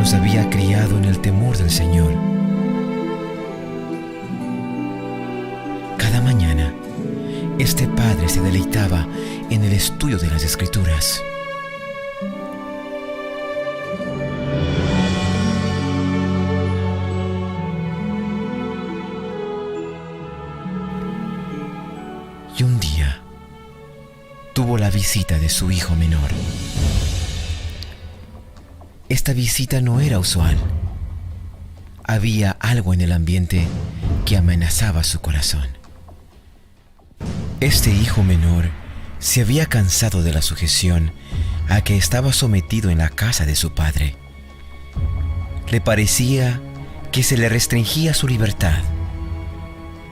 los había criado en el temor del Señor. Cada mañana, este padre se deleitaba en el estudio de las Escrituras. Y un día tuvo la visita de su hijo menor. Esta visita no era usual. Había algo en el ambiente que amenazaba su corazón. Este hijo menor se había cansado de la sujeción a que estaba sometido en la casa de su padre. Le parecía que se le restringía su libertad.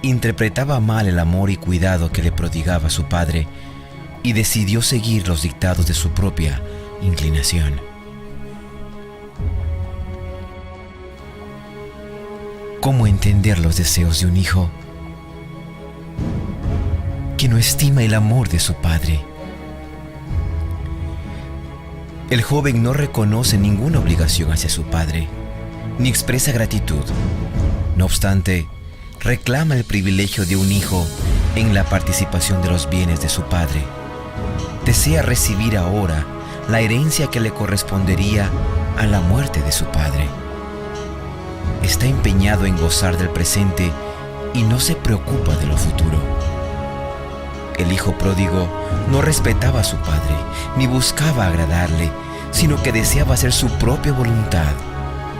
Interpretaba mal el amor y cuidado que le prodigaba su padre y decidió seguir los dictados de su propia inclinación. ¿Cómo entender los deseos de un hijo que no estima el amor de su padre? El joven no reconoce ninguna obligación hacia su padre, ni expresa gratitud. No obstante, reclama el privilegio de un hijo en la participación de los bienes de su padre. Desea recibir ahora la herencia que le correspondería a la muerte de su padre. Está empeñado en gozar del presente y no se preocupa de lo futuro. El hijo pródigo no respetaba a su padre ni buscaba agradarle, sino que deseaba hacer su propia voluntad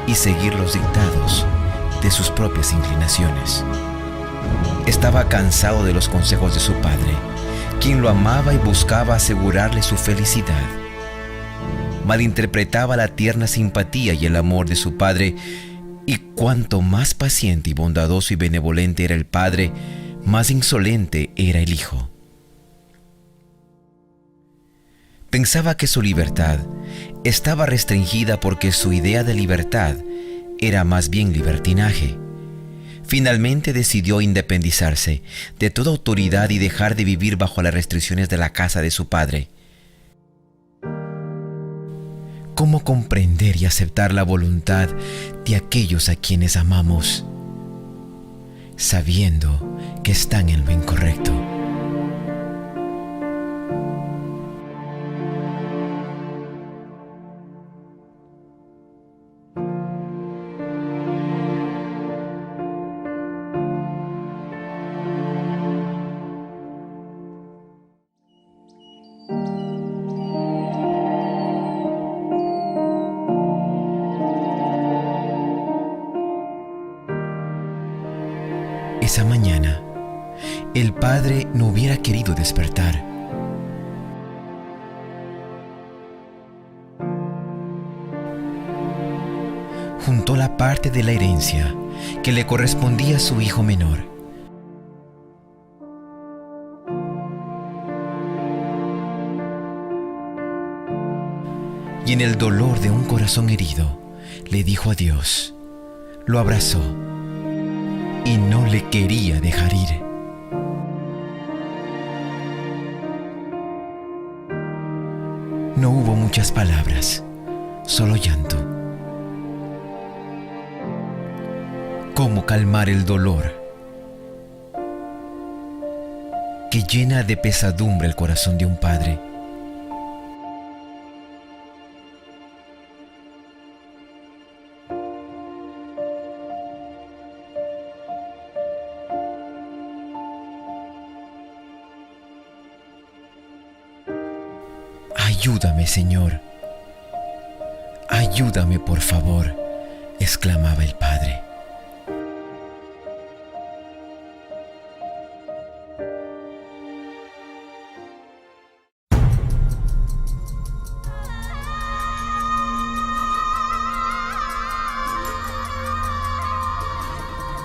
y seguir los dictados de sus propias inclinaciones. Estaba cansado de los consejos de su padre, quien lo amaba y buscaba asegurarle su felicidad. Malinterpretaba la tierna simpatía y el amor de su padre, y cuanto más paciente y bondadoso y benevolente era el padre, más insolente era el hijo. Pensaba que su libertad estaba restringida porque su idea de libertad era más bien libertinaje. Finalmente decidió independizarse de toda autoridad y dejar de vivir bajo las restricciones de la casa de su padre. ¿Cómo comprender y aceptar la voluntad de aquellos a quienes amamos, sabiendo que están en lo incorrecto? Esa mañana, el padre no hubiera querido despertar. Juntó la parte de la herencia que le correspondía a su hijo menor. Y en el dolor de un corazón herido, le dijo adiós, lo abrazó y no le quería dejar ir. No hubo muchas palabras, solo llanto. ¿Cómo calmar el dolor que llena de pesadumbre el corazón de un padre? Ayúdame, Señor. Ayúdame, por favor, exclamaba el padre.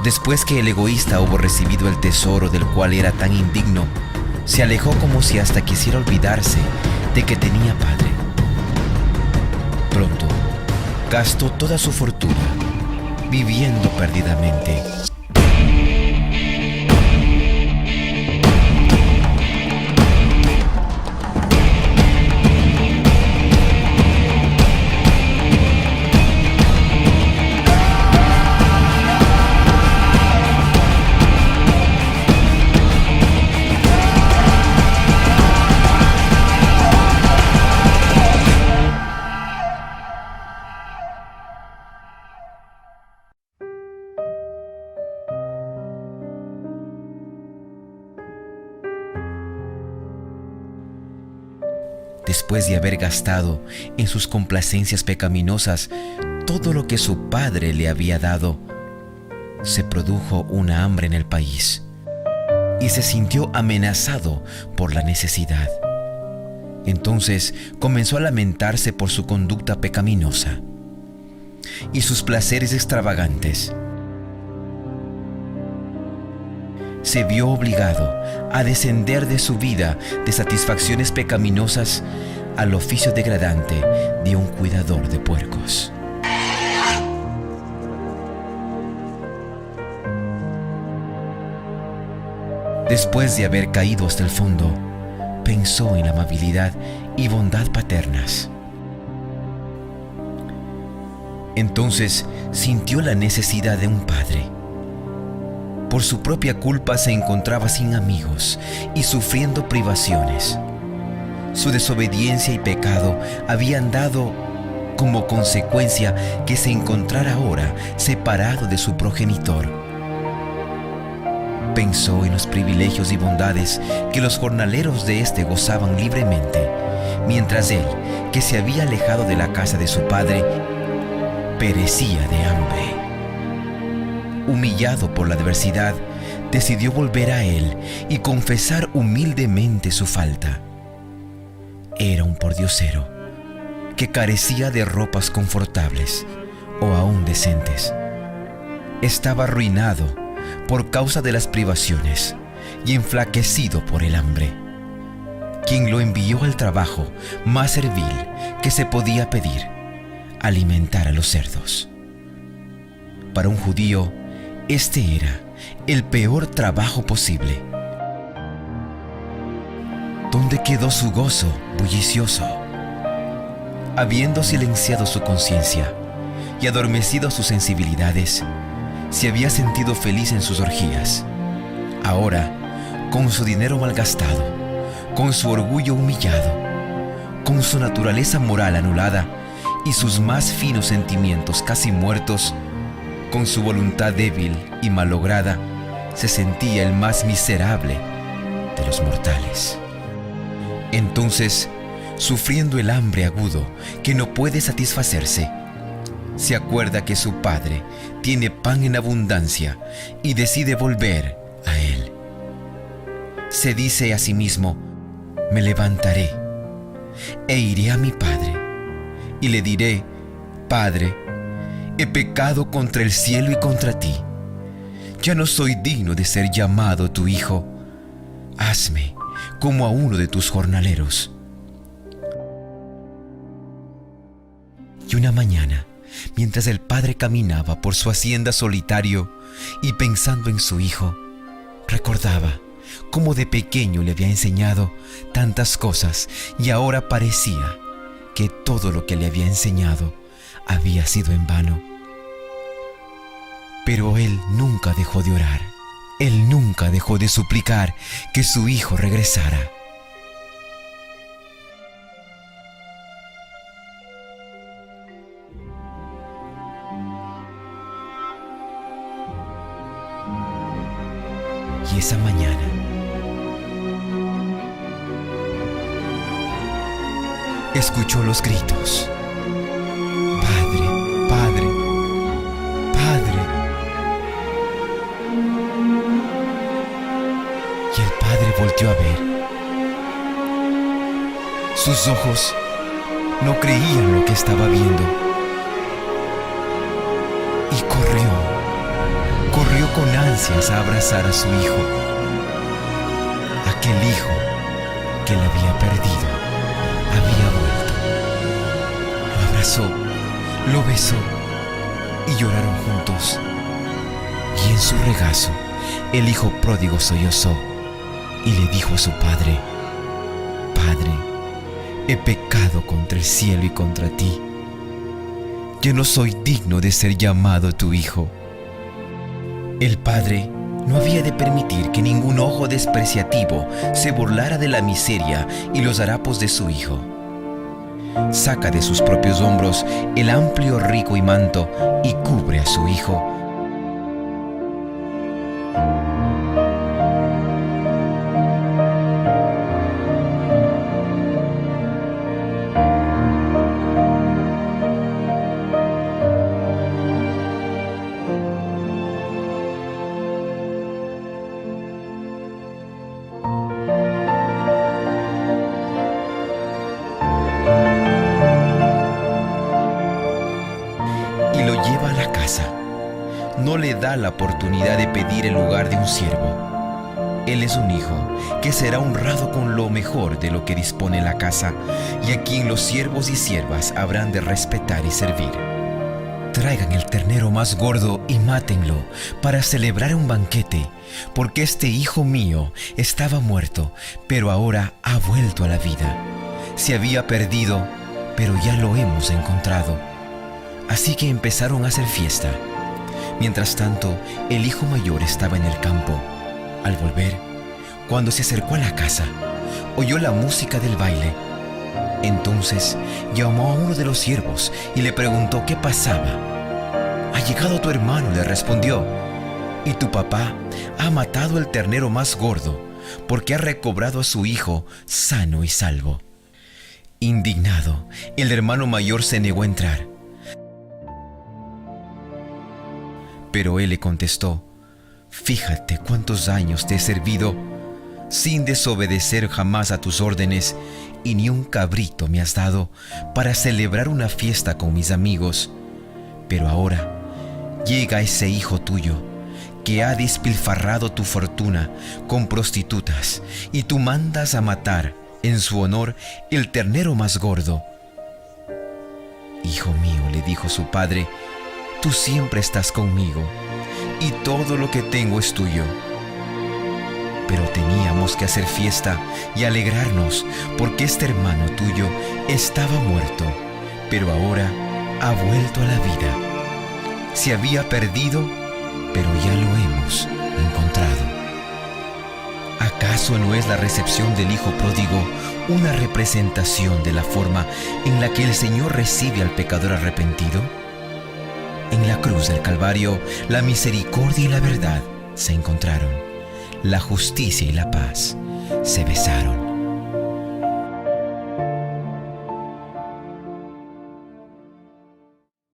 Después que el egoísta hubo recibido el tesoro del cual era tan indigno, se alejó como si hasta quisiera olvidarse de que tenía padre. Pronto, gastó toda su fortuna, viviendo perdidamente. Después de haber gastado en sus complacencias pecaminosas todo lo que su padre le había dado, se produjo una hambre en el país y se sintió amenazado por la necesidad. Entonces comenzó a lamentarse por su conducta pecaminosa y sus placeres extravagantes. Se vio obligado a descender de su vida de satisfacciones pecaminosas al oficio degradante de un cuidador de puercos. Después de haber caído hasta el fondo, pensó en la amabilidad y bondad paternas. Entonces sintió la necesidad de un padre. Por su propia culpa se encontraba sin amigos y sufriendo privaciones. Su desobediencia y pecado habían dado como consecuencia que se encontrara ahora separado de su progenitor. Pensó en los privilegios y bondades que los jornaleros de éste gozaban libremente, mientras él, que se había alejado de la casa de su padre, perecía de hambre. Humillado por la adversidad, decidió volver a él y confesar humildemente su falta. Era un pordiosero que carecía de ropas confortables o aún decentes. Estaba arruinado por causa de las privaciones y enflaquecido por el hambre. Quien lo envió al trabajo más servil que se podía pedir: alimentar a los cerdos. Para un judío, este era el peor trabajo posible. ¿Dónde quedó su gozo bullicioso? Habiendo silenciado su conciencia y adormecido sus sensibilidades, se había sentido feliz en sus orgías. Ahora, con su dinero malgastado, con su orgullo humillado, con su naturaleza moral anulada y sus más finos sentimientos casi muertos, con su voluntad débil y malograda, se sentía el más miserable de los mortales. Entonces, sufriendo el hambre agudo que no puede satisfacerse, se acuerda que su padre tiene pan en abundancia y decide volver a él. Se dice a sí mismo: me levantaré e iré a mi padre y le diré: Padre, he pecado contra el cielo y contra ti. Ya no soy digno de ser llamado tu hijo. Hazme como a uno de tus jornaleros. Y una mañana, mientras el padre caminaba por su hacienda solitario y pensando en su hijo, recordaba cómo de pequeño le había enseñado tantas cosas y ahora parecía que todo lo que le había enseñado había sido en vano. Pero él nunca dejó de orar. Él nunca dejó de suplicar que su hijo regresara. Y esa mañana, escuchó los gritos: Padre, Padre, Padre. Y el padre volteó a ver. Sus ojos no creían lo que estaba viendo. Y corrió con ansias a abrazar a su hijo. Aquel hijo que le había perdido había vuelto. Lo abrazó, lo besó y lloraron juntos. Y en su regazo, el hijo pródigo sollozó y le dijo a su padre: Padre, he pecado contra el cielo y contra ti. Yo no soy digno de ser llamado tu hijo. El padre no había de permitir que ningún ojo despreciativo se burlara de la miseria y los harapos de su hijo. Saca de sus propios hombros el amplio rico y manto y cubre a su hijo. y lo lleva a la casa. No le da la oportunidad de pedir el lugar de un siervo. Él es un hijo que será honrado con lo mejor de lo que dispone la casa y a quien los siervos y siervas habrán de respetar y servir. Traigan el ternero más gordo y mátenlo para celebrar un banquete, porque este hijo mío estaba muerto, pero ahora ha vuelto a la vida. Se había perdido, pero ya lo hemos encontrado. Así que empezaron a hacer fiesta. Mientras tanto, el hijo mayor estaba en el campo. Al volver, cuando se acercó a la casa, oyó la música del baile. Entonces llamó a uno de los siervos y le preguntó qué pasaba. «Ha llegado tu hermano», le respondió, «y tu papá ha matado el ternero más gordo porque ha recobrado a su hijo sano y salvo». Indignado, el hermano mayor se negó a entrar. Pero él le contestó: «Fíjate cuántos años te he servido sin desobedecer jamás a tus órdenes, y ni un cabrito me has dado para celebrar una fiesta con mis amigos. Pero ahora llega ese hijo tuyo que ha despilfarrado tu fortuna con prostitutas, y tú mandas a matar en su honor el ternero más gordo». «Hijo mío», le dijo su padre, «tú siempre estás conmigo y todo lo que tengo es tuyo. Pero teníamos que hacer fiesta y alegrarnos porque este hermano tuyo estaba muerto, pero ahora ha vuelto a la vida. Se había perdido, pero ya lo hemos encontrado». ¿Acaso no es la recepción del hijo pródigo una representación de la forma en la que el Señor recibe al pecador arrepentido? En la cruz del Calvario, la misericordia y la verdad se encontraron. La justicia y la paz se besaron.